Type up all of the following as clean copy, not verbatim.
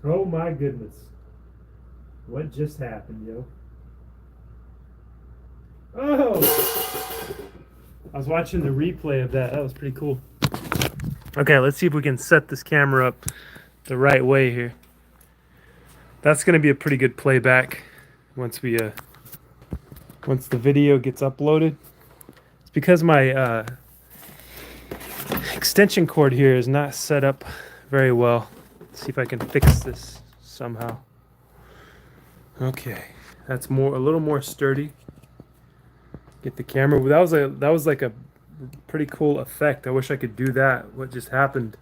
Oh my goodness. What just happened, yo? Oh! I was watching the replay of that. That was pretty cool. Okay, let's see if we can set this camera up the right way here. That's going to be a pretty good playback once once the video gets uploaded. It's because my extension cord here is not set up very well. Let's see if I can fix this somehow. Okay, that's a little more sturdy. Get the camera. That was like a pretty cool effect. I wish I could do that. What just happened?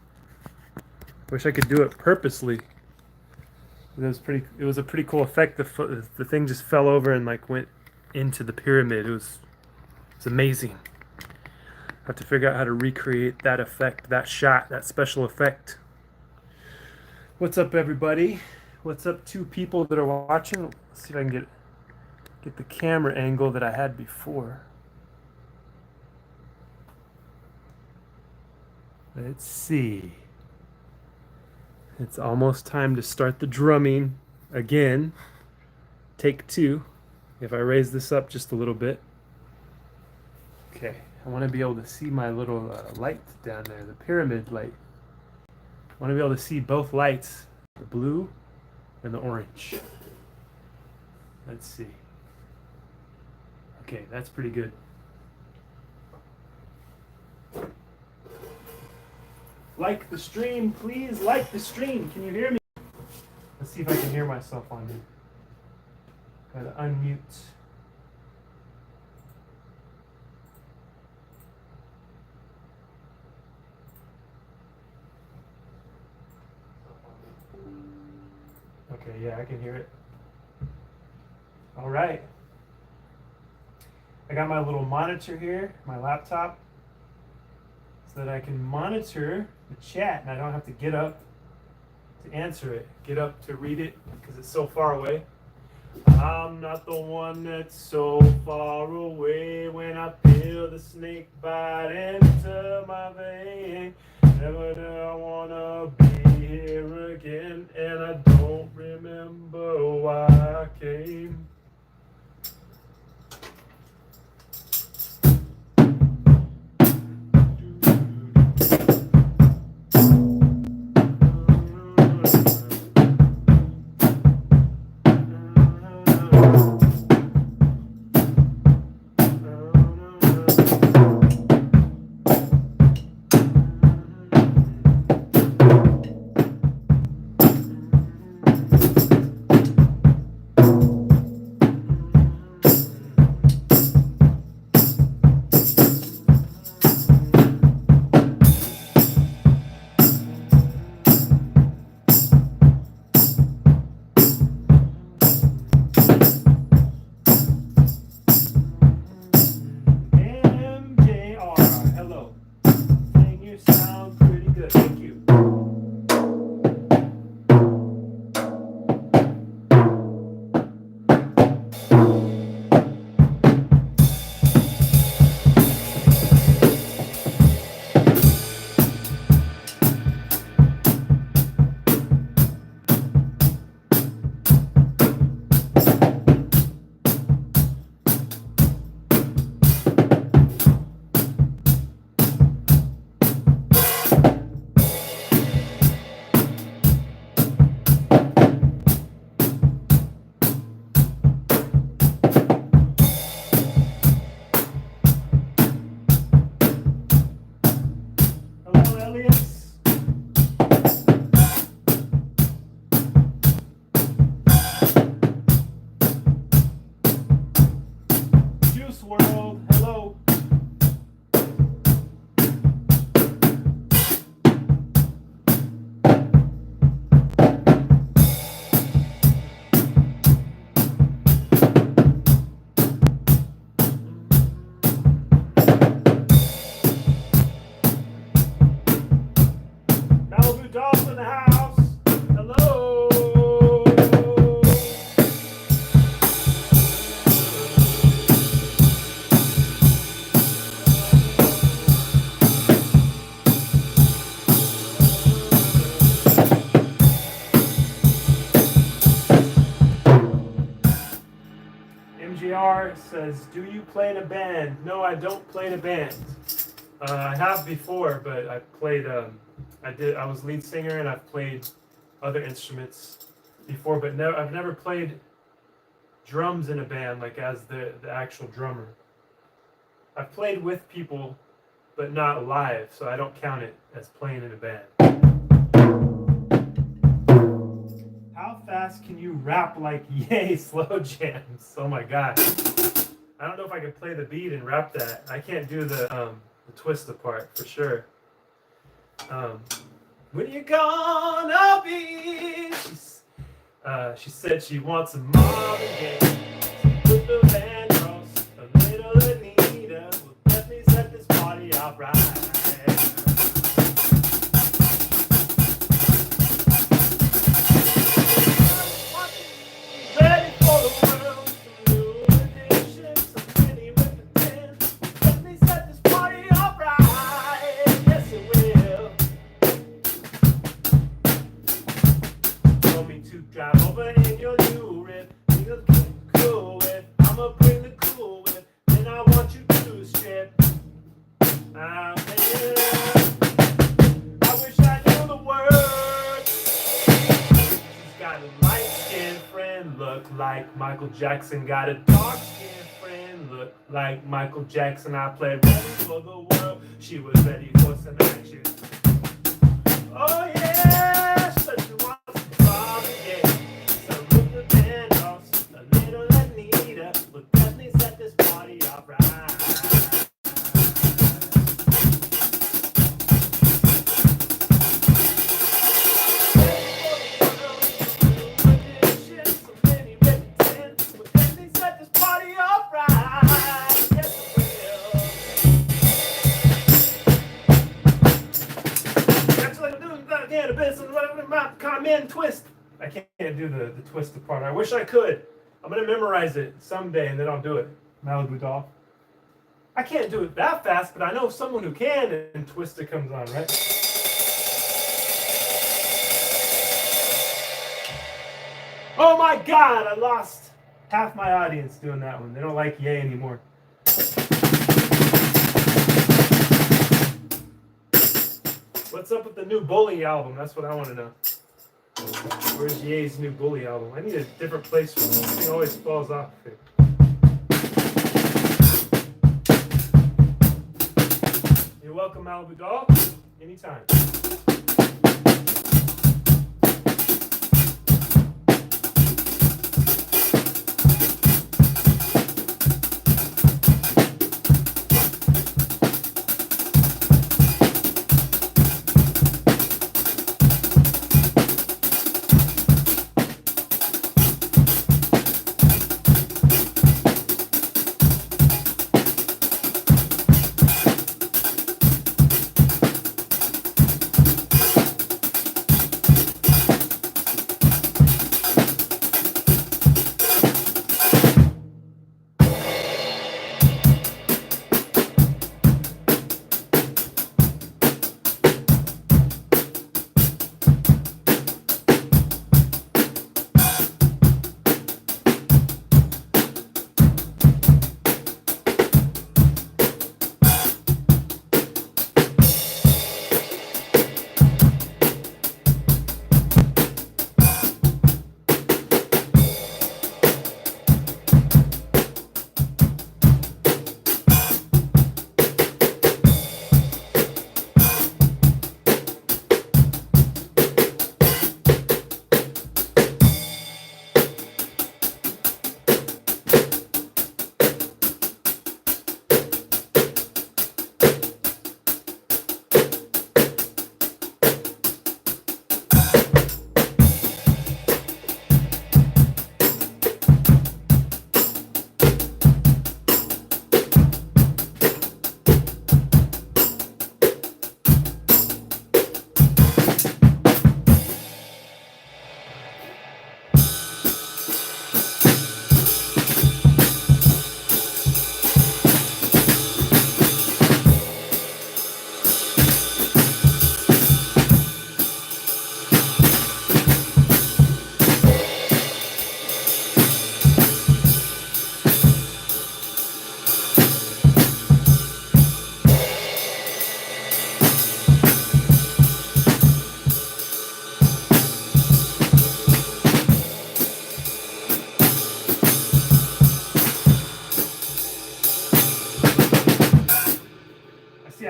Wish I could do it purposely. It was a pretty cool effect. The thing just fell over and like went into the pyramid. It's amazing. I have to figure out how to recreate that effect, that shot, that special effect. What's up, everybody? What's up, two people that are watching? Let's see if I can get the camera angle that I had before. Let's see. It's almost time to start the drumming again. Take two. If I raise this up just a little bit. Okay, I want to be able to see my little light down there, the pyramid light. I want to be able to see both lights, the blue and the orange. Let's see. Okay, that's pretty good. Like the stream, please. Like the stream. Can you hear me? Let's see if I can hear myself on here. Gotta unmute. Okay, yeah, I can hear it. All right. I got my little monitor here, my laptop, so that I can monitor the chat and I don't have to get up to answer it, get up to read it because it's so far away. I'm not the one that's so far away when I feel the snake bite into my vein. Never do I wanna be here again, and I don't remember why I came. Art says, do you play in a band? No, I don't play in a band. I have before, but I played, I was lead singer and I've played other instruments before, but I've never played drums in a band, like as the actual drummer. I've played with people, but not live, so I don't count it as playing in a band. How fast can you rap like Ye slow jams? Oh my gosh. I don't know if I can play the beat and rap that. I can't do the twist part for sure. When you gonna be? She said she wants a Marvin Gaye, with the Vandross, a little Anita. Will definitely set this party up right. Ready for the world, some new editions, some penny with the tin. Definitely set this party up right. Yes, it will. Want me to drive over in your new rip? You'll keep cool with. I'ma bring the cool with. Then I want you to strip. I wish I knew the words. She's got a light-skinned friend, look like Michael Jackson. Got a dark-skinned friend, look like Michael Jackson. I played ready for the world. She was ready for some action. Oh yeah, she said she wants some Marvin Gaye, some Luther Vandross, a little Anita. Will definitely set this party up right. Come in, twist. I can't do the twist part. I wish I could. I'm gonna memorize it someday and then I'll do it. Malibu Doll. I can't do it that fast, but I know someone who can, and Twister comes on, right? Oh my God! I lost half my audience doing that one. They don't like Ye anymore. What's up with the new Bully album? That's what I want to know. Where's Ye's new Bully album? I need a different place for this. This thing always falls off here. You're welcome, Malibu Doll. Anytime.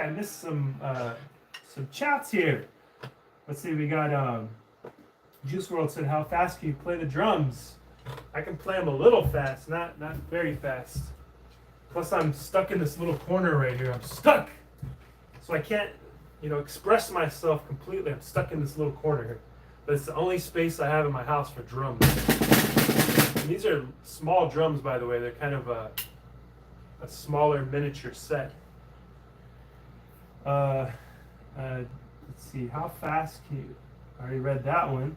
I missed some chats here. Let's see, we got Juice World said, how fast can you play the drums? I can play them a little fast, not very fast. Plus I'm stuck in this little corner right here. I'm stuck! So I can't, express myself completely. I'm stuck in this little corner here. But it's the only space I have in my house for drums. And these are small drums, by the way. They're kind of a smaller miniature set. Let's see, how fast can you... I already read that one.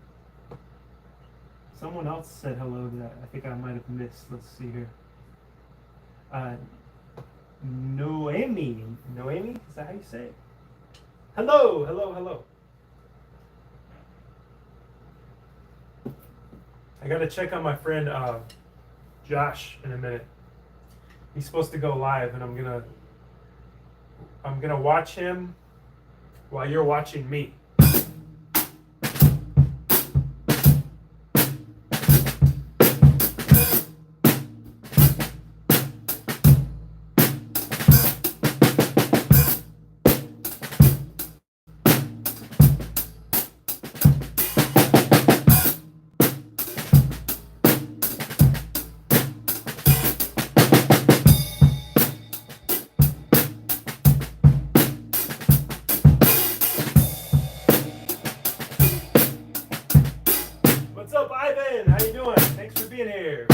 Someone else said hello to that. I think I might have missed. Let's see here. Noemi, is that how you say it? Hello. I gotta check on my friend Josh in a minute. He's supposed to go live, and I'm gonna watch him while you're watching me. What's up, Ivan? How you doing? Thanks for being here.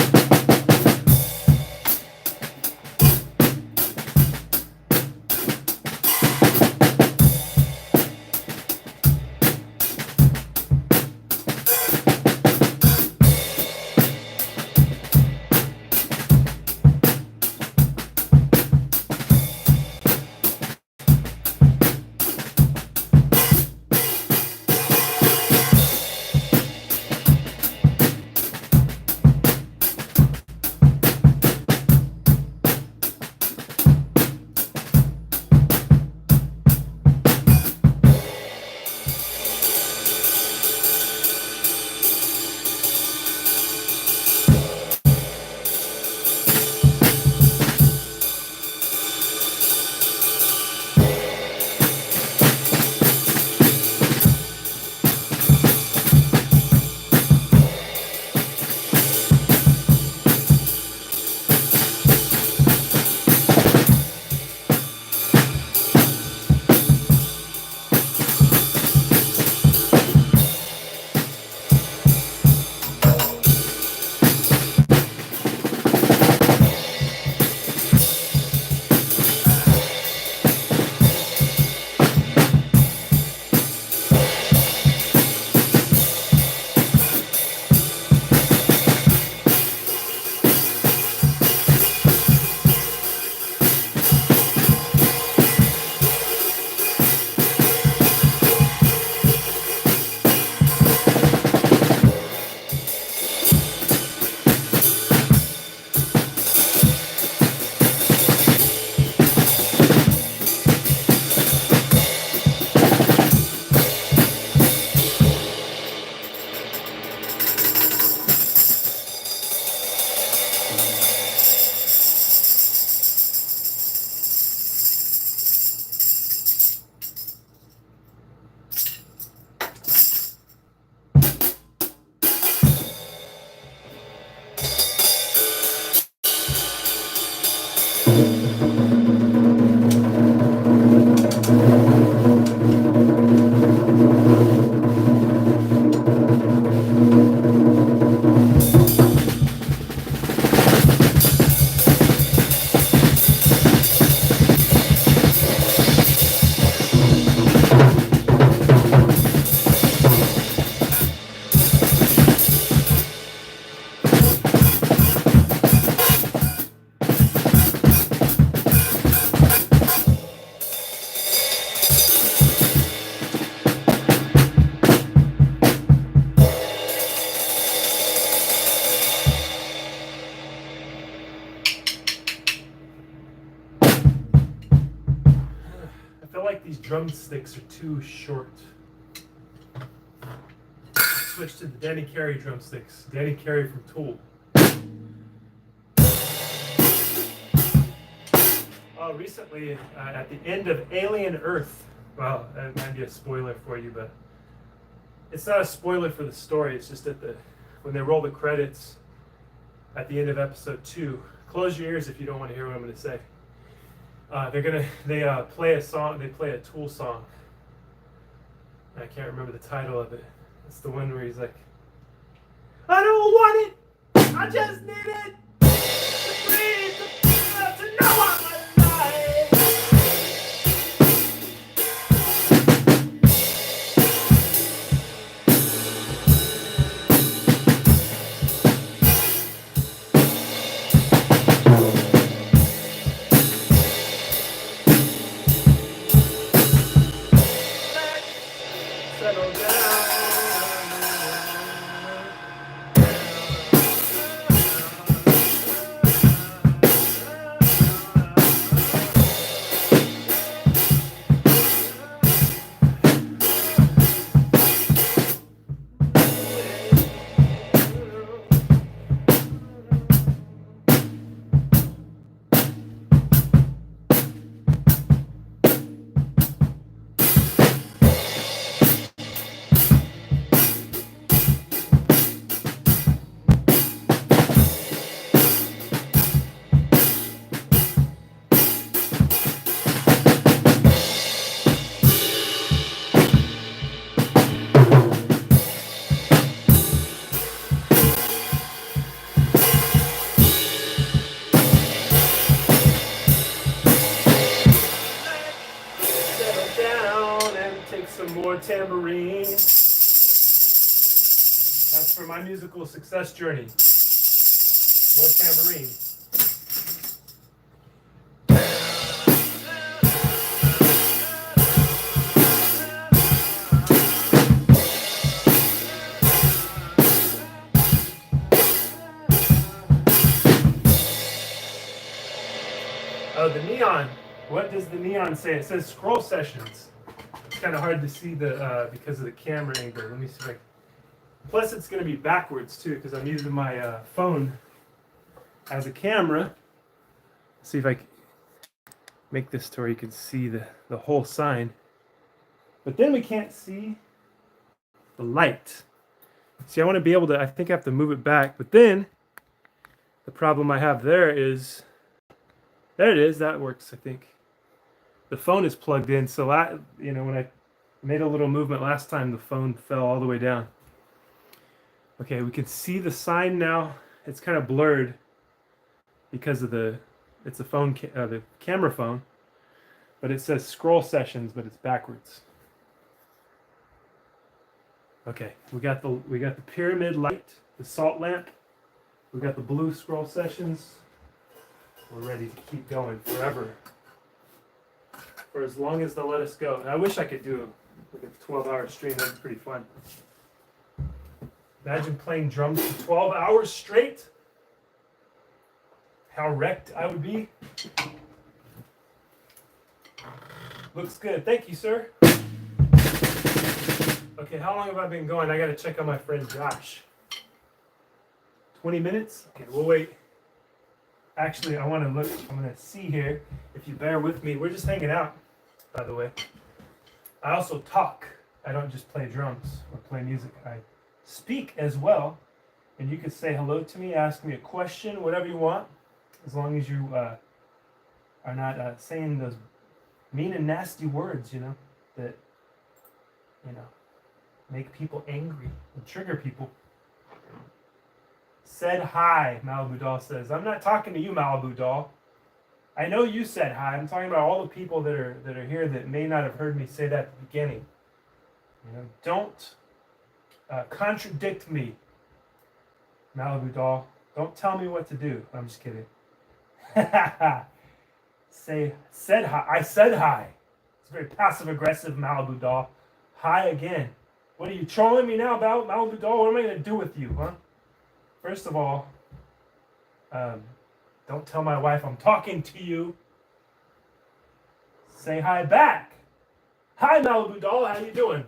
These drumsticks are too short. Switch to the Danny Carey drumsticks. Danny Carey from Tool. recently, at the end of Alien Earth, well, that might be a spoiler for you, but it's not a spoiler for the story. It's just when they roll the credits at the end of episode 2. Close your ears if you don't want to hear what I'm going to say. They play a song. They play a Tool song. I can't remember the title of it. It's the one where he's like, "I don't want it. I just need it to breathe, to know I'm alive." Settle down. Some more tambourine. That's for my musical success journey. More tambourine. Oh, the neon. What does the neon say? It says scroll sessions. Kind of hard to see because of the camera angle. Let me see if I can. Plus, it's going to be backwards too because I'm using my phone as a camera. Let's see if I can make this to where you can see the whole sign. But then we can't see the light. See, I want to be able to. I think I have to move it back. But then the problem I have there is, there it is. That works, I think. The phone is plugged in, so when I made a little movement last time, the phone fell all the way down. Okay, we can see the sign now. It's kind of blurred because of it's a phone, the camera phone, but it says scroll sessions, but it's backwards. Okay, we got the pyramid light, the salt lamp. We got the blue scroll sessions. We're ready to keep going forever. For as long as they'll let us go. And I wish I could do like a 12-hour stream. That'd be pretty fun. Imagine playing drums for 12 hours straight. How wrecked I would be. Looks good. Thank you, sir. Okay, how long have I been going? I got to check on my friend Josh. 20 minutes? Okay, we'll wait. Actually, I want to look. I'm going to see here. If you bear with me, we're just hanging out, by the way. I also talk. I don't just play drums or play music. I speak as well. And you can say hello to me, ask me a question, whatever you want, as long as you are not saying those mean and nasty words, that, make people angry and trigger people. Said hi, Malibu Doll says. I'm not talking to you, Malibu Doll. I know you said hi. I'm talking about all the people that are here that may not have heard me say that at the beginning. Don't contradict me, Malibu Doll. Don't tell me what to do. I'm just kidding. Said hi. I said hi. It's very passive aggressive, Malibu Doll. Hi again. What are you trolling me now about, Malibu Doll? What am I going to do with you, huh? First of all, don't tell my wife I'm talking to you. Say hi back. Hi, Malibu Doll. How you doing?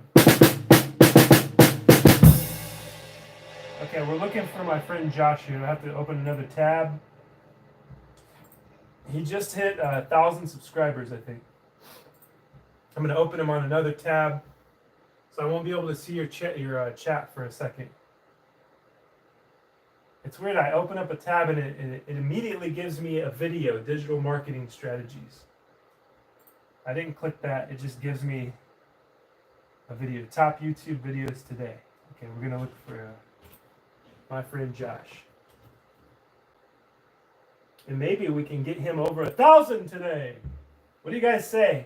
Okay, we're looking for my friend Josh here. I have to open another tab. He just hit 1,000 subscribers, I think. I'm going to open him on another tab, so I won't be able to see your chat for a second. It's weird. I open up a tab and it immediately gives me a video, digital marketing strategies. I didn't click that. It just gives me a video. Top YouTube videos today. Okay, we're going to look for my friend Josh. And maybe we can get him over 1,000 today. What do you guys say?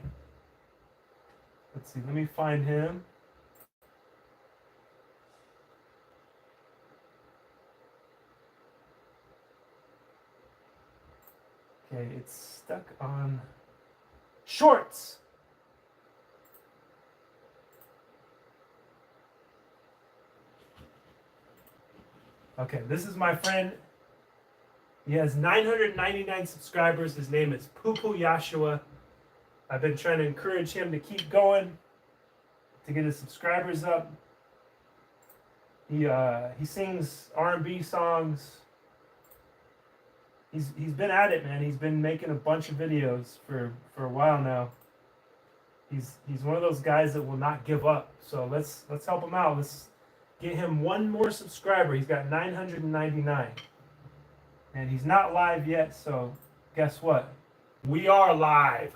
Let's see. Let me find him. Okay, it's stuck on shorts. Okay, this is my friend. He has 999 subscribers. His name is Pupu Yashua. I've been trying to encourage him to keep going, to get his subscribers up. He sings R&B songs. He's been at it, man. He's been making a bunch of videos for a while now. He's one of those guys that will not give up. So let's help him out. Let's get him one more subscriber. He's got 999. And he's not live yet, so guess what? We are live.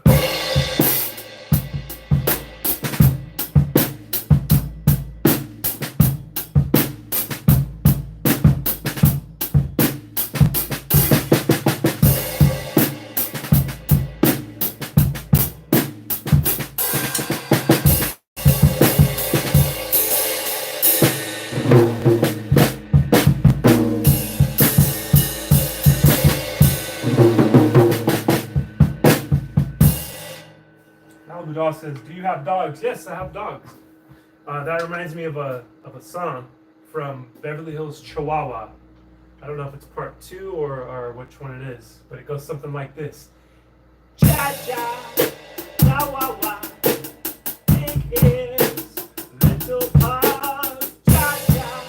Budal says, "Do you have dogs?" Yes, I have dogs. That reminds me of a song from Beverly Hills Chihuahua. I don't know if it's part 2 or which one it is, but it goes something like this. Cha-cha, Chihuahua, big ears, little paws. Cha-cha,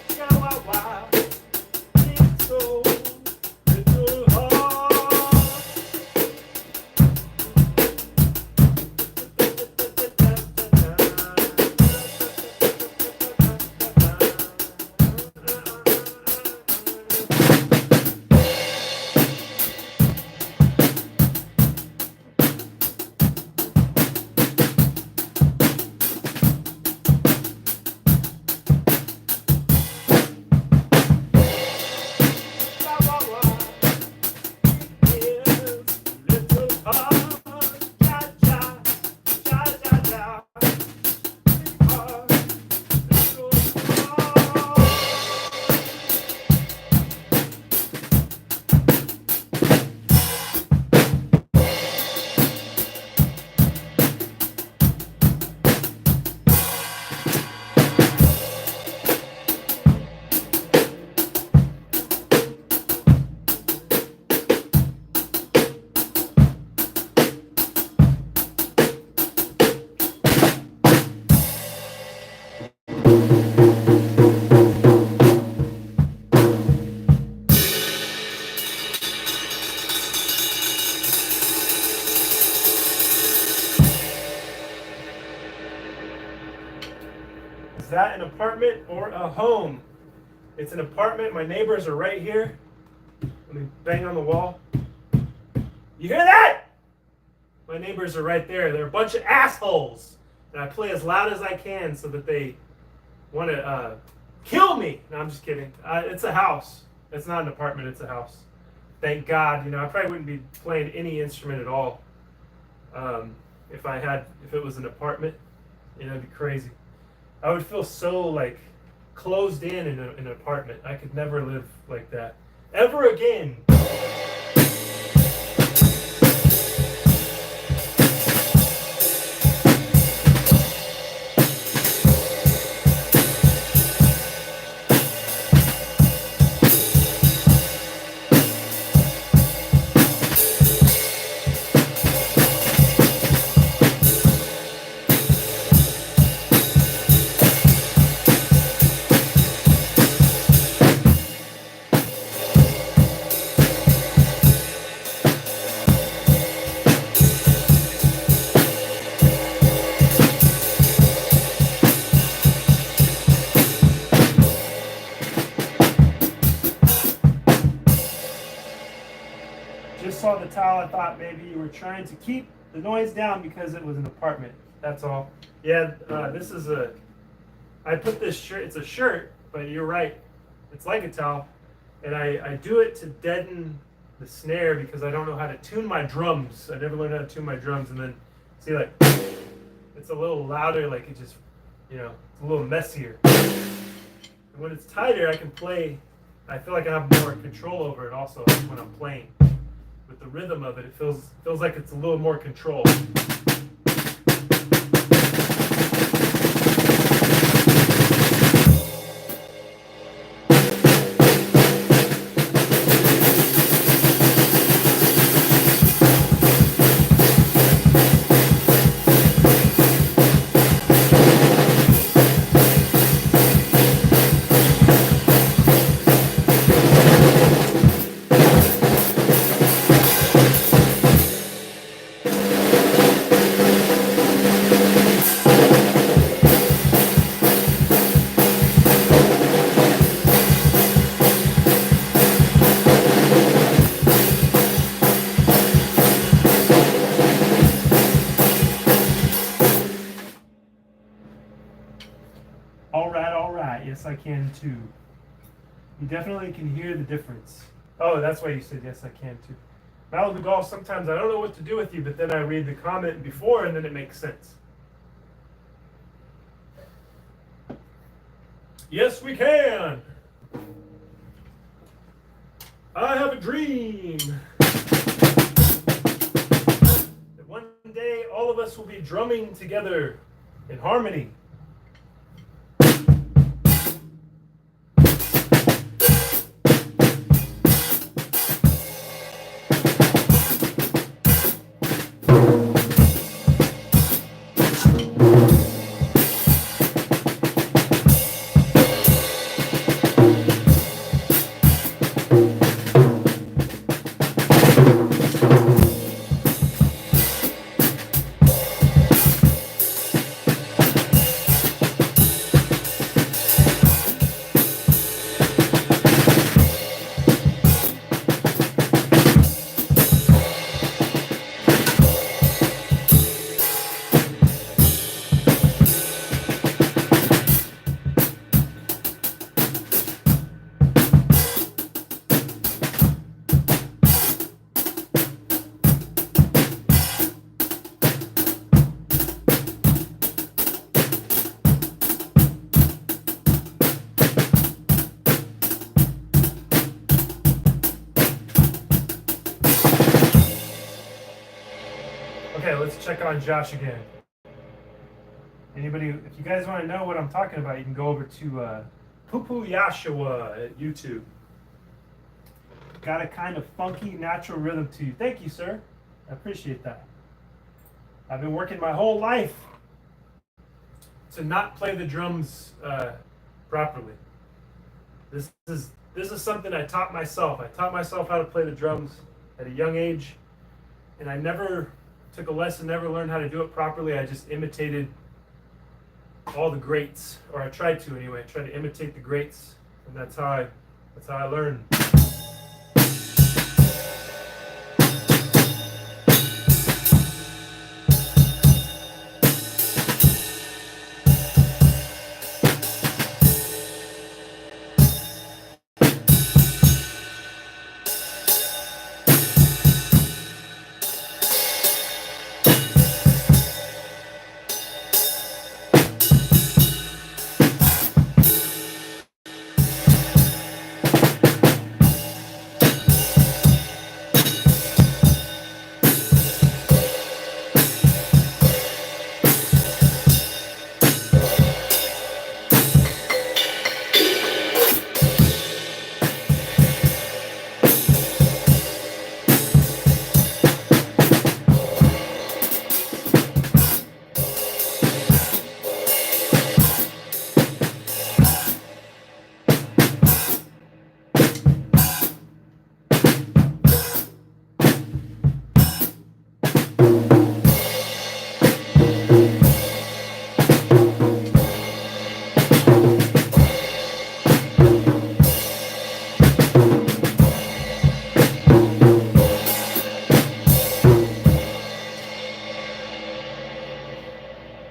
Chihuahua, big soul, little heart. Is that an apartment or a home? It's an apartment. My neighbors are right here. Let me bang on the wall. You hear that? My neighbors are right there. They're a bunch of assholes. And I play as loud as I can so that they want to kill me. No, I'm just kidding. It's a house. It's not an apartment. It's a house. Thank God. You know, I probably wouldn't be playing any instrument at all if it was an apartment. You know, it'd be crazy. I would feel so like closed in an apartment. I could never live like that ever again. towel, I thought maybe you were trying to keep the noise down because it was an apartment. That's all. Yeah, this is I put this shirt, it's a shirt, but you're right. It's like a towel. And I do it to deaden the snare because I don't know how to tune my drums. I never learned how to tune my drums. And then, see, like, it's a little louder, like it just, it's a little messier. And when it's tighter, I can play. I feel like I have more control over it also when I'm playing. With the rhythm of it, it feels like it's a little more control. All right. Yes, I can too. You definitely can hear the difference. Oh, that's why you said yes, I can too. Malibu Golf, sometimes I don't know what to do with you, but then I read the comment before and then it makes sense. Yes, we can. I have a dream that one day all of us will be drumming together in harmony. Okay, let's check on Josh again. Anybody, if you guys want to know what I'm talking about, you can go over to Poo Yashua at YouTube. Got a kind of funky, natural rhythm to you. Thank you, sir. I appreciate that. I've been working my whole life to not play the drums properly. This is something I taught myself. I taught myself how to play the drums at a young age, and I never took a lesson, never learned how to do it properly. I just imitated all the greats, or I tried to anyway. I tried to imitate the greats, and that's how I learned.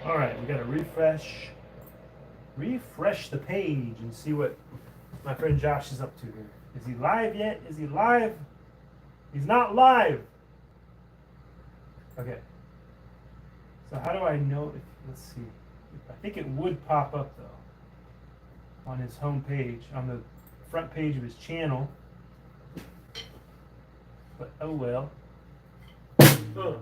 All right, we got to refresh the page and see what my friend Josh is up to here. Is he live yet? Is he live? He's not live. Okay. So how do I know if, let's see. I think it would pop up though on his home page, on the front page of his channel. But oh well. Uh.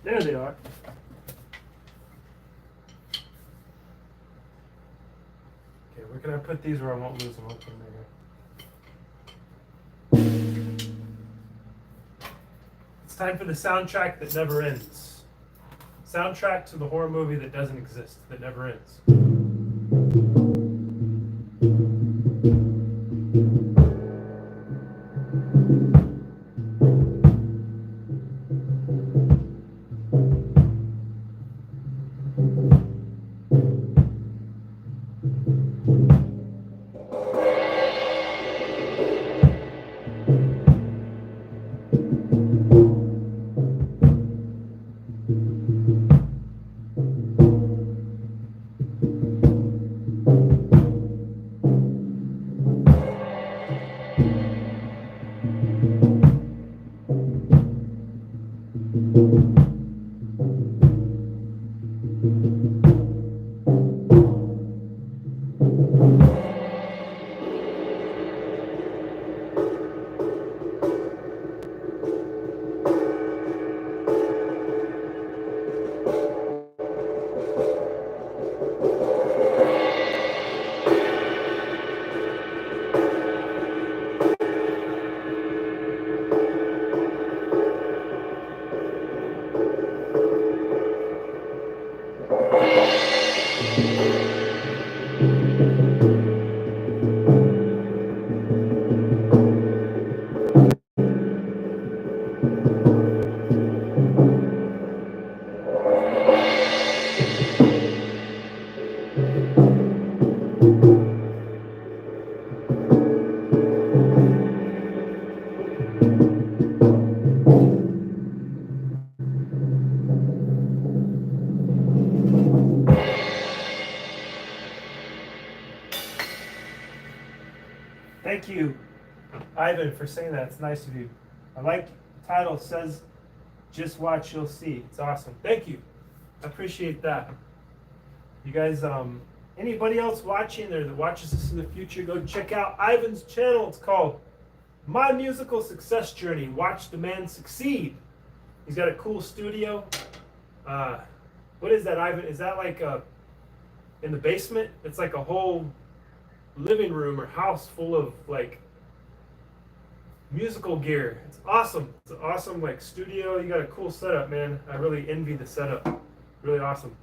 There they are. Okay, where can I put these where I won't lose them? Okay, there. It's time for the soundtrack that never ends. Soundtrack to the horror movie that doesn't exist, that never ends. Thank you, Ivan, for saying that. It's nice of you. I like the title. It says, "Just watch, you'll see." It's awesome. Thank you. I appreciate that. You guys, anybody else watching there that watches this in the future, go check out Ivan's channel. It's called My Musical Success Journey. Watch the man succeed. He's got a cool studio. What is that, Ivan? Is that like in the basement? It's like a whole living room or house full of like musical gear. It's awesome. It's an awesome like studio. You got a cool setup, man. I really envy the setup. Really awesome.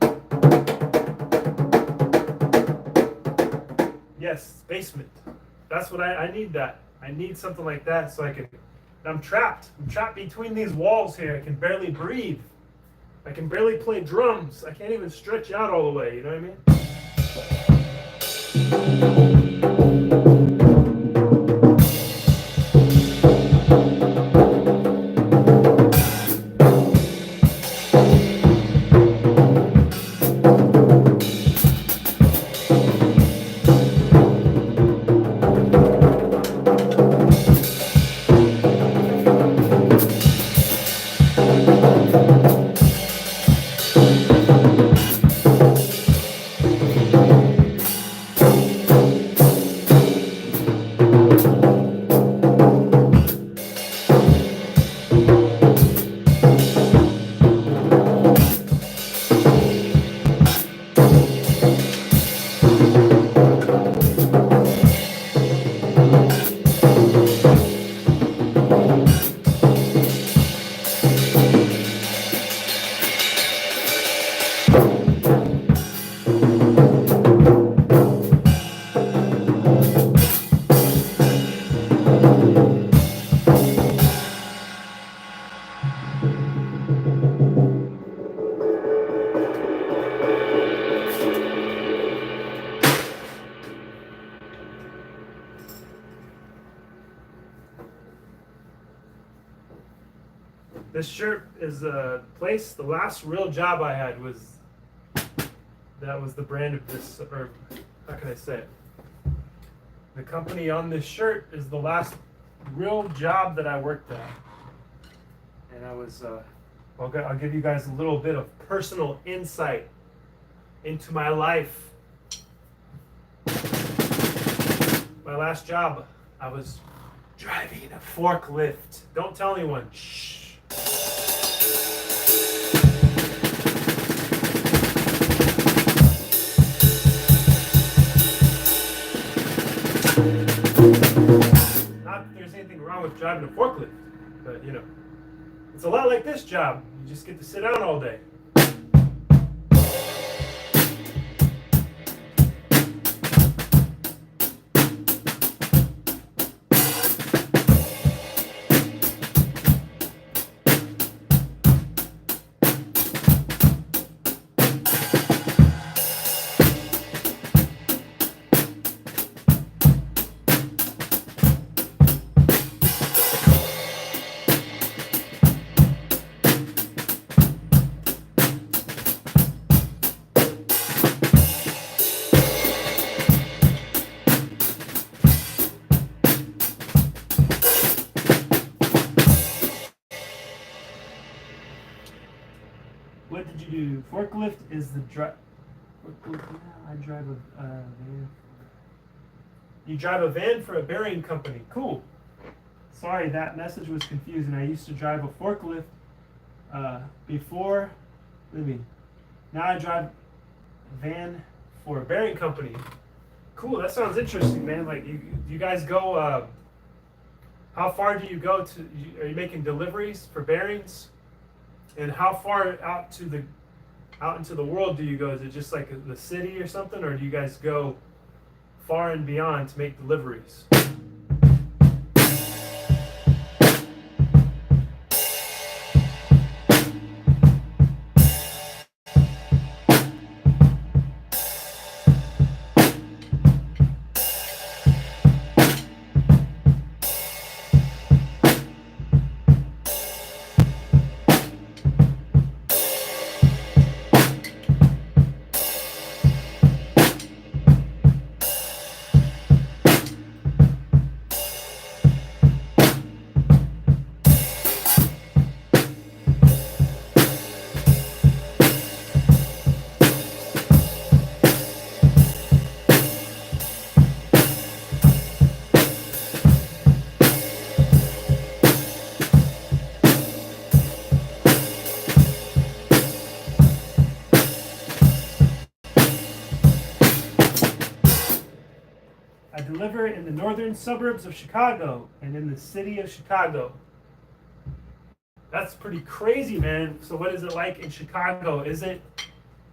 Yes, basement. That's what I need that. I need something like that so I can. I'm trapped. I'm trapped between these walls here. I can barely breathe. I can barely play drums. I can't even stretch out all the way. You know what I mean? This shirt is a place. The last real job I had was the brand of this, or how can I say it? The company on this shirt is the last real job that I worked at, and I was. I'll give you guys a little bit of personal insight into my life. My last job, I was driving a forklift. Don't tell anyone. Shh. Not that there's anything wrong with driving a forklift, but you know, it's a lot like this job. You just get to sit down all day. What did you do? Forklift is the I drive a van. You drive a van for a bearing company. Cool. Sorry, that message was confusing. I used to drive a forklift before. What do you mean? Now I drive a van for a bearing company. Cool. That sounds interesting, man. Like you guys go. How far do you go to? Are you making deliveries for bearings? And how far out into the world do you go? Is it just like the city or something, or do you guys go far and beyond to make deliveries? I deliver in the northern suburbs of Chicago and in the city of Chicago. That's pretty crazy, man. So what is it like in Chicago? Is it,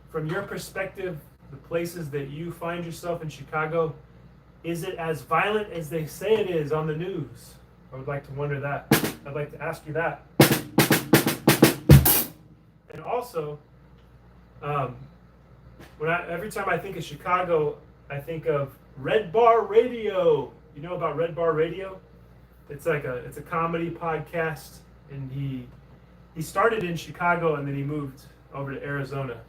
from your perspective, the places that you find yourself in Chicago, is it as violent as they say it is on the news? I would like to wonder that. I'd like to ask you that. And also, every time I think of Chicago, I think of Red Bar Radio. You know about Red Bar Radio? It's a comedy podcast, and he started in Chicago and then he moved over to Arizona.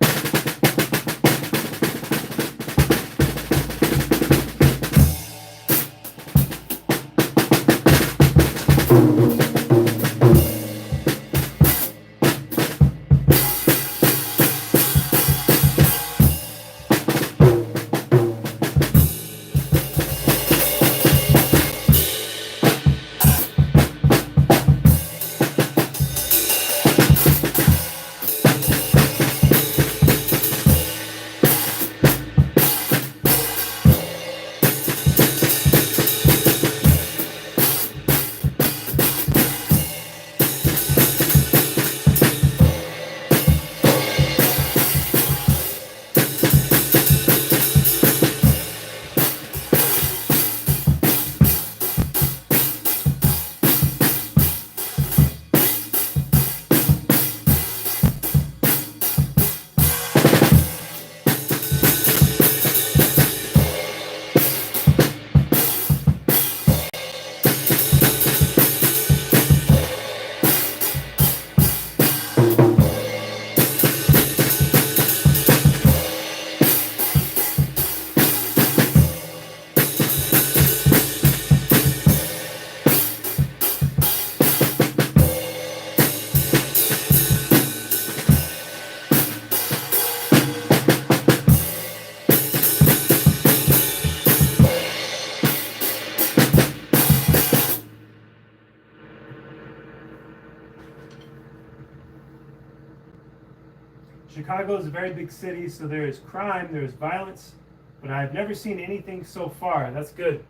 Chicago is a very big city, so there is crime, there is violence, but I've never seen anything so far. That's good.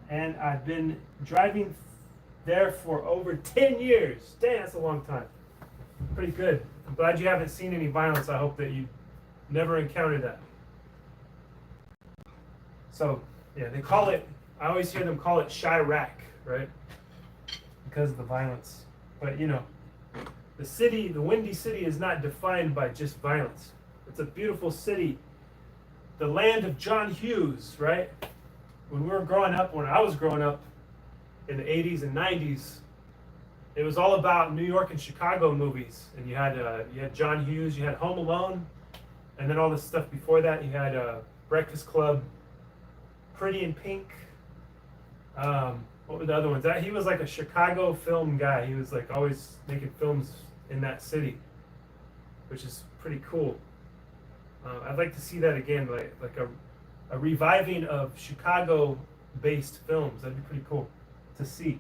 And I've been driving there for over 10 years. Dang, that's a long time. Pretty good. I'm glad you haven't seen any violence. I hope that you never encountered that. So, yeah, they call it, I always hear them call it Chirac, right? Because of the violence. But, you know, the city, the Windy City, is not defined by just violence. It's a beautiful city. The land of John Hughes, right? When I was growing up in the 80s and 90s, it was all about New York and Chicago movies. And you had John Hughes, you had Home Alone, and then all this stuff before that. You had Breakfast Club, Pretty in Pink. What were the other ones? He was like a Chicago film guy. He was like always making films in that city, which is pretty cool. I'd like to see that again, like a reviving of Chicago-based films. That'd be pretty cool to see.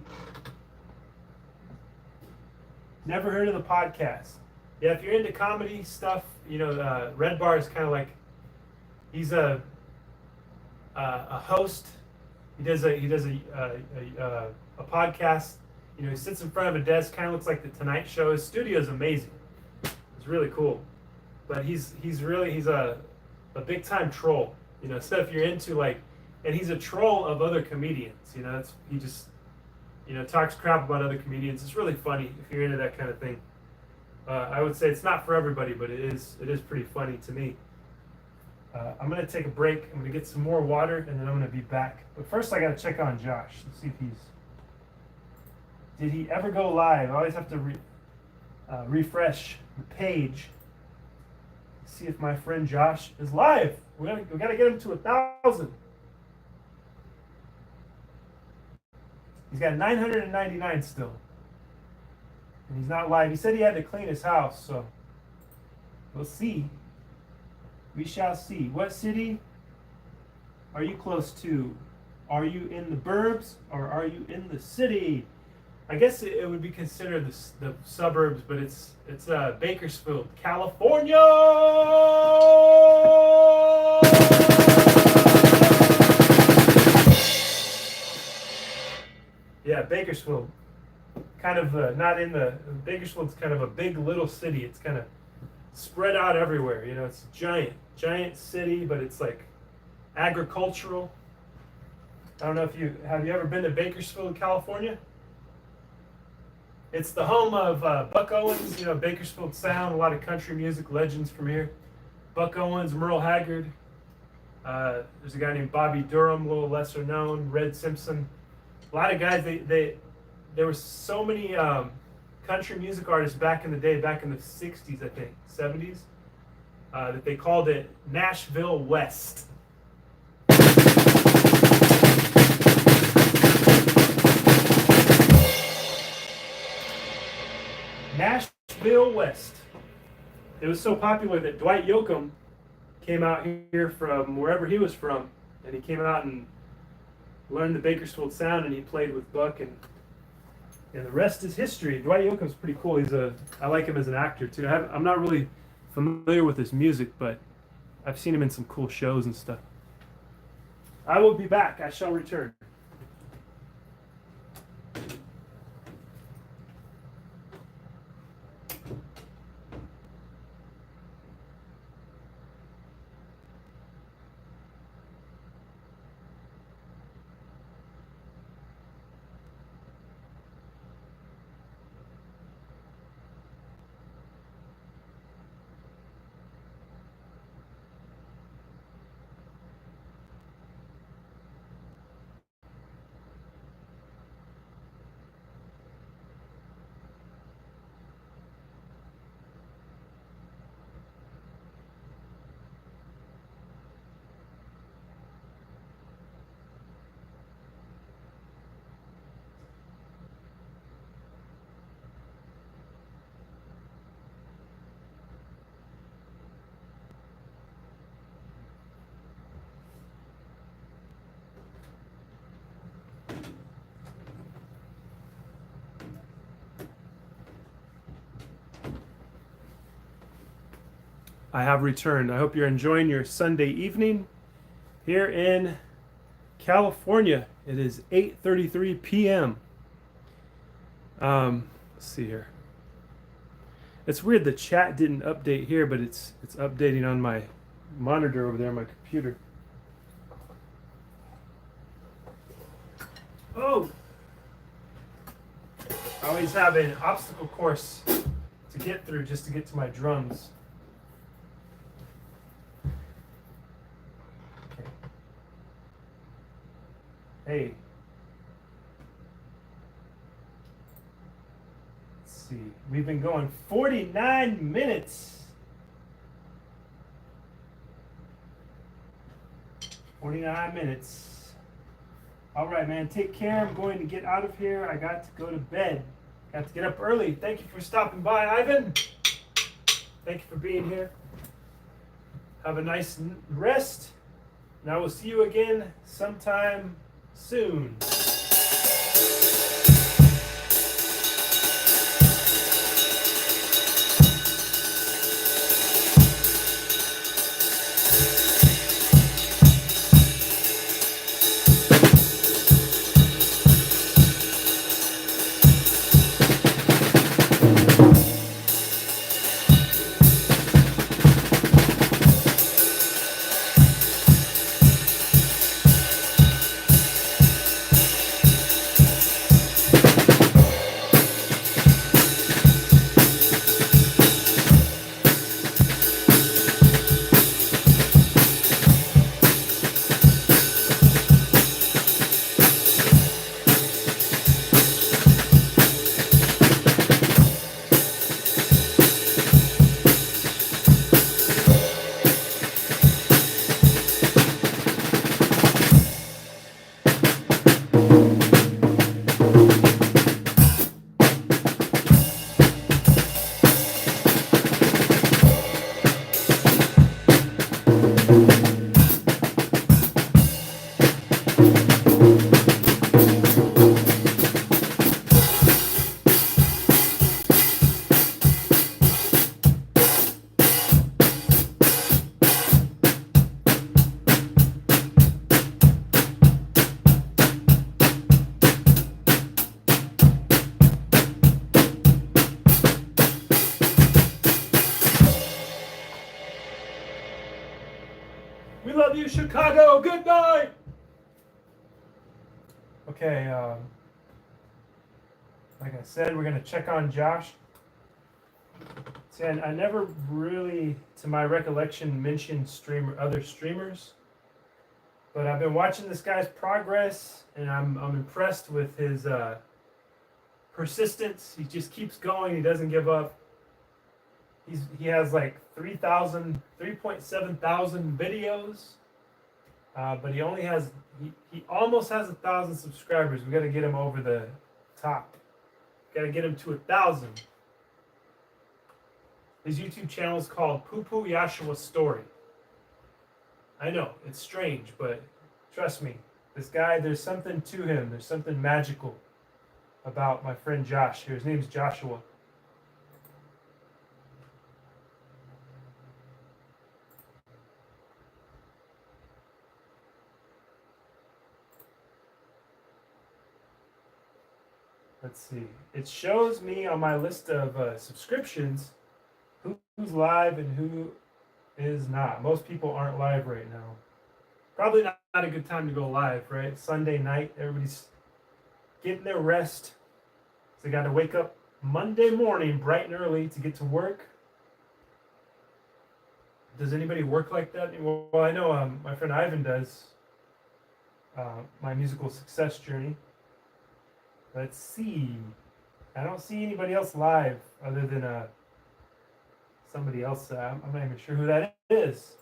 Never heard of the podcast. Yeah, if you're into comedy stuff, you know, Red Bar is kind of like, he's a host. He does a podcast. You know, he sits in front of a desk, kind of looks like the Tonight Show. His studio is amazing. It's really cool. But he's a big time troll. You know, so if you're into and he's a troll of other comedians. You know, he just, you know, talks crap about other comedians. It's really funny if you're into that kind of thing. I would say it's not for everybody, but it is pretty funny to me. I'm gonna take a break. I'm gonna get some more water, and then I'm gonna be back. But first, I gotta check on Josh. Let's see if did he ever go live? I always have to refresh the page. See if my friend Josh is live. We gotta get him to 1,000. He's got 999 still, and he's not live. He said he had to clean his house, so we'll see. We shall see. What city are you close to? Are you in the burbs or are you in the city? I guess it would be considered the suburbs, but it's Bakersfield, California. Bakersfield. Kind of not in the Bakersfield's kind of a big little city. It's kind of spread out everywhere. You know, it's a giant city, but it's like agricultural. I don't know if you ever been to Bakersfield, California? It's the home of Buck Owens, you know, Bakersfield Sound, a lot of country music legends from here. Buck Owens, Merle Haggard. There's a guy named Bobby Durham, a little lesser known, Red Simpson. A lot of guys, there were so many country music artists back in the day, back in the 60s, I think, 70s, that they called it Nashville West. Nashville West. It was so popular that Dwight Yoakam came out here from wherever he was from, and he came out and learned the Bakersfield Sound, and he played with Buck, and the rest is history. Dwight Yoakam's pretty cool. I like him as an actor too. I'm not really familiar with his music, but I've seen him in some cool shows and stuff. I will be back. I shall return. I have returned. I hope you're enjoying your Sunday evening here in California. It is 8:33 p.m. Let's see here. It's weird the chat didn't update here, but it's updating on my monitor over there on my computer. Oh! I always have an obstacle course to get through just to get to my drums. Hey. Let's see. We've been going 49 minutes. 49 minutes. All right, man. Take care. I'm going to get out of here. I got to go to bed. Got to get up early. Thank you for stopping by, Ivan. Thank you for being here. Have a nice rest. And I will see you again sometime soon. you, Chicago. Good night. Okay, like I said, we're gonna check on Josh. See, I never really, to my recollection, mentioned other streamers, but I've been watching this guy's progress, and I'm impressed with his persistence. He just keeps going. He doesn't give up. He has like 3.7 thousand videos, but he only has he almost has 1,000 subscribers. We got to get him over the top. Got to get him to 1,000. His YouTube channel is called Poo Poo Yashua Story. I know it's strange, but trust me, this guy, there's something to him. There's something magical about my friend Josh here. His name's Joshua. Let's see. It shows me on my list of subscriptions who's live and who is not. Most people aren't live right now. Probably not a good time to go live, right? Sunday night, everybody's getting their rest. So they got to wake up Monday morning bright and early to get to work. Does anybody work like that? Well, I know my friend Ivan does. My musical success journey. Let's see. I don't see anybody else live other than somebody else. I'm not even sure who that is.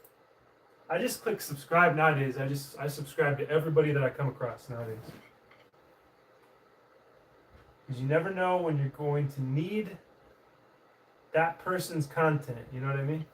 I just click subscribe nowadays. I subscribe to everybody that I come across nowadays. Because you never know when you're going to need that person's content. You know what I mean?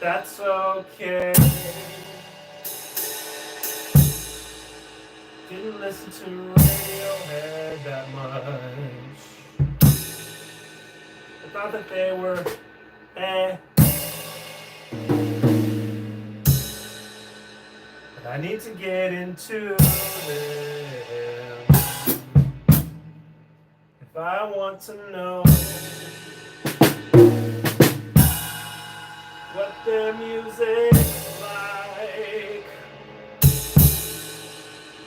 That's okay. Didn't listen to Radiohead that much. I thought that they were But I need to get into them if I want to know what their music's like.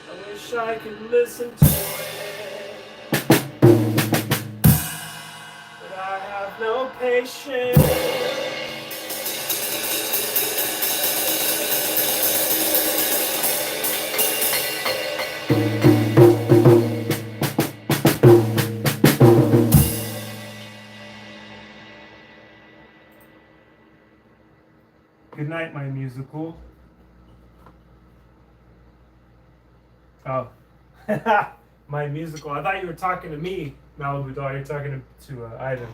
I wish I could listen to it, but I have no patience. Good night, my musical. Oh. My musical. I thought you were talking to me, Malibu Doll. You're talking to Ivan.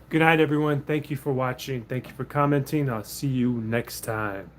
Good night, everyone. Thank you for watching. Thank you for commenting. I'll see you next time.